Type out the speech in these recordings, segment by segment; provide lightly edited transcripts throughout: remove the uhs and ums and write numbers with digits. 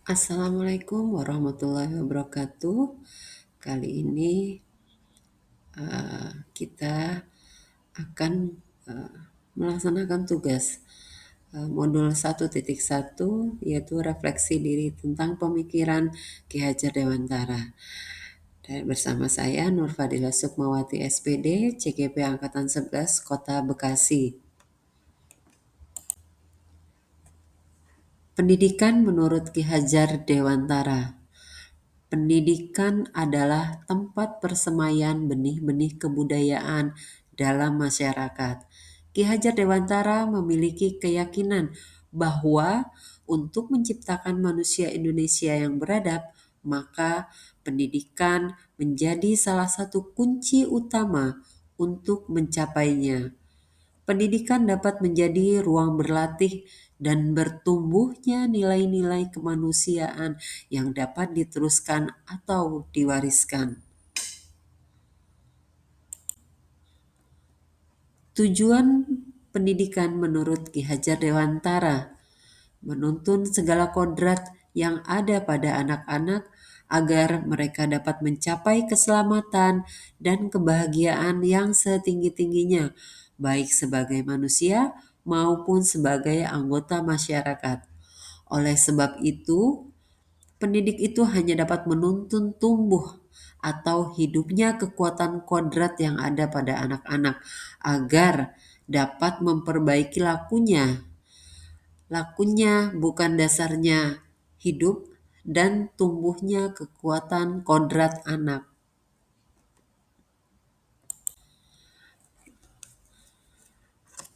Assalamualaikum warahmatullahi wabarakatuh. Kali ini kita akan uh, melaksanakan tugas modul 1.1 yaitu refleksi diri tentang pemikiran Ki Hajar Dewantara. Dan bersama saya Nur Fadila Sukmawati SPD, CGP Angkatan 11 Kota Bekasi. Pendidikan menurut Ki Hajar Dewantara. Pendidikan adalah tempat persemaian benih-benih kebudayaan dalam masyarakat. Ki Hajar Dewantara memiliki keyakinan bahwa untuk menciptakan manusia Indonesia yang beradab, maka pendidikan menjadi salah satu kunci utama untuk mencapainya. Pendidikan dapat menjadi ruang berlatih dan bertumbuhnya nilai-nilai kemanusiaan yang dapat diteruskan atau diwariskan. Tujuan pendidikan menurut Ki Hajar Dewantara menuntun segala kodrat yang ada pada anak-anak agar mereka dapat mencapai keselamatan dan kebahagiaan yang setinggi-tingginya, baik sebagai manusia maupun sebagai anggota masyarakat. Oleh sebab itu, pendidik itu hanya dapat menuntun tumbuh atau hidupnya kekuatan kodrat yang ada pada anak-anak agar dapat memperbaiki lakunya bukan dasarnya hidup dan tumbuhnya kekuatan kodrat anak.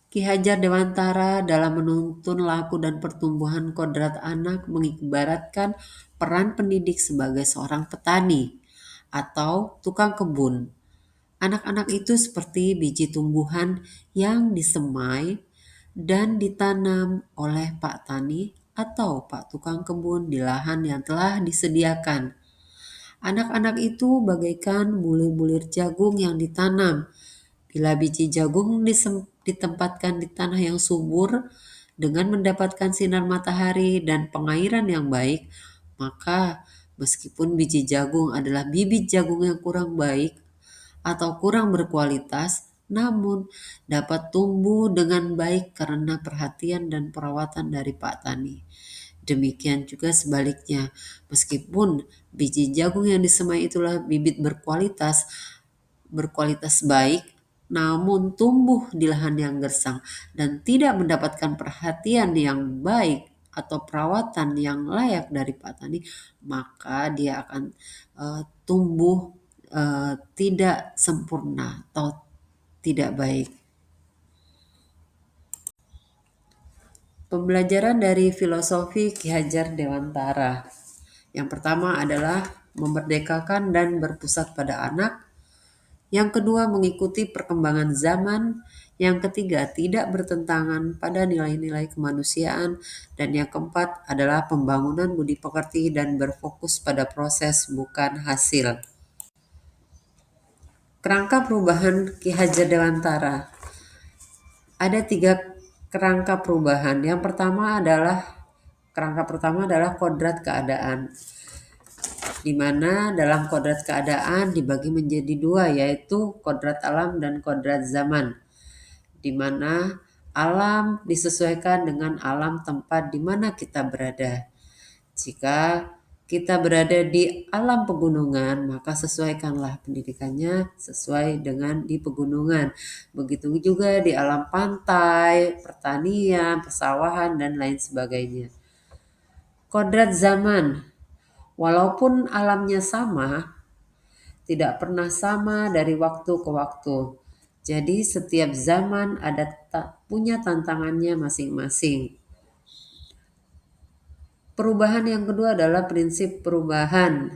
Ki Hajar Dewantara dalam menuntun laku dan pertumbuhan kodrat anak mengibaratkan peran pendidik sebagai seorang petani atau tukang kebun. Anak-anak itu seperti biji tumbuhan yang disemai dan ditanam oleh Pak Tani atau Pak Tukang Kebun di lahan yang telah disediakan. Anak-anak itu bagaikan bulir-bulir jagung yang ditanam. Bila biji jagung ditempatkan di tanah yang subur dengan mendapatkan sinar matahari dan pengairan yang baik, maka meskipun biji jagung adalah bibit jagung yang kurang baik atau kurang berkualitas, namun dapat tumbuh dengan baik karena perhatian dan perawatan dari Pak Tani. Demikian juga sebaliknya, meskipun biji jagung yang disemai itulah bibit berkualitas baik, namun tumbuh di lahan yang gersang dan tidak mendapatkan perhatian yang baik atau perawatan yang layak dari petani, maka dia akan tumbuh tidak sempurna atau tidak baik. Pembelajaran dari filosofi Ki Hajar Dewantara. Yang pertama adalah memerdekakan dan berpusat pada anak. Yang kedua, mengikuti perkembangan zaman. Yang ketiga, tidak bertentangan pada nilai-nilai kemanusiaan. Dan yang keempat adalah pembangunan budi pekerti dan berfokus pada proses bukan hasil. Kerangka perubahan Ki Hajar Dewantara. Ada 3 kerangka perubahan. Kerangka pertama adalah kodrat keadaan, di mana dalam kodrat keadaan dibagi menjadi 2, yaitu kodrat alam dan kodrat zaman, di mana alam disesuaikan dengan alam tempat di mana kita berada. Jika kita berada di alam pegunungan, maka sesuaikanlah pendidikannya sesuai dengan di pegunungan. Begitu juga di alam pantai, pertanian, persawahan, dan lain sebagainya. Kodrat zaman, walaupun alamnya sama, tidak pernah sama dari waktu ke waktu. Jadi setiap zaman punya tantangannya masing-masing. Perubahan yang kedua adalah prinsip perubahan,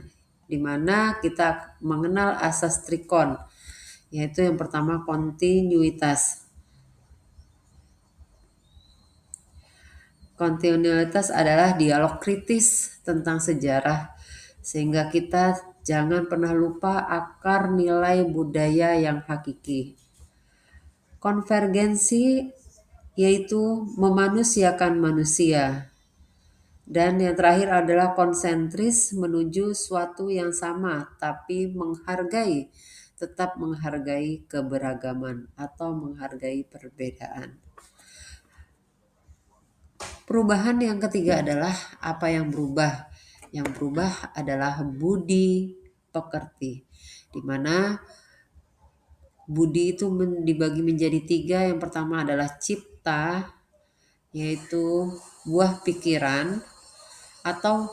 di mana kita mengenal asas trikon, yaitu yang pertama kontinuitas. Kontinuitas adalah dialog kritis tentang sejarah, sehingga kita jangan pernah lupa akar nilai budaya yang hakiki. Konvergensi yaitu memanusiakan manusia. Dan yang terakhir adalah konsentris, menuju suatu yang sama tapi tetap menghargai keberagaman atau menghargai perbedaan. Perubahan yang ketiga adalah apa yang berubah. Yang berubah adalah budi pekerti, di mana budi itu dibagi menjadi tiga. Yang pertama adalah cipta, yaitu buah pikiran, atau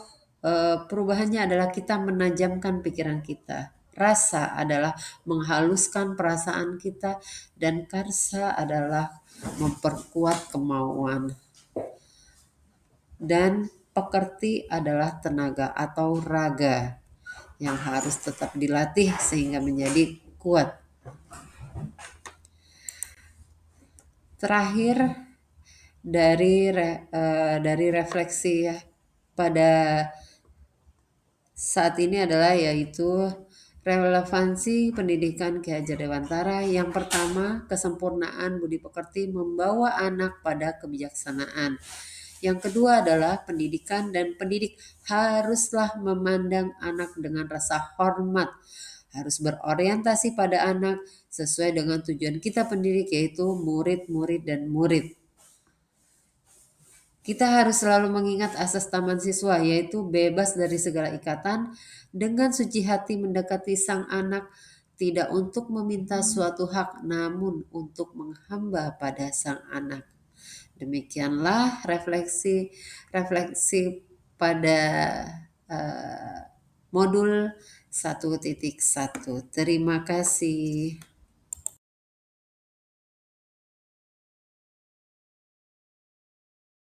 perubahannya adalah kita menajamkan pikiran kita. Rasa adalah menghaluskan perasaan kita, dan karsa adalah memperkuat kemauan. Dan pekerti adalah tenaga atau raga yang harus tetap dilatih sehingga menjadi kuat. Terakhir dari refleksi ya pada saat ini adalah yaitu relevansi pendidikan Ki Hajar Dewantara. Yang pertama, kesempurnaan budi pekerti membawa anak pada kebijaksanaan. Yang kedua adalah pendidikan dan pendidik haruslah memandang anak dengan rasa hormat, harus berorientasi pada anak sesuai dengan tujuan kita pendidik, yaitu murid-murid dan murid. Kita harus selalu mengingat asas taman siswa, yaitu bebas dari segala ikatan, dengan suci hati mendekati sang anak, tidak untuk meminta suatu hak, namun untuk menghamba pada sang anak. Demikianlah refleksi pada modul 1.1. Terima kasih.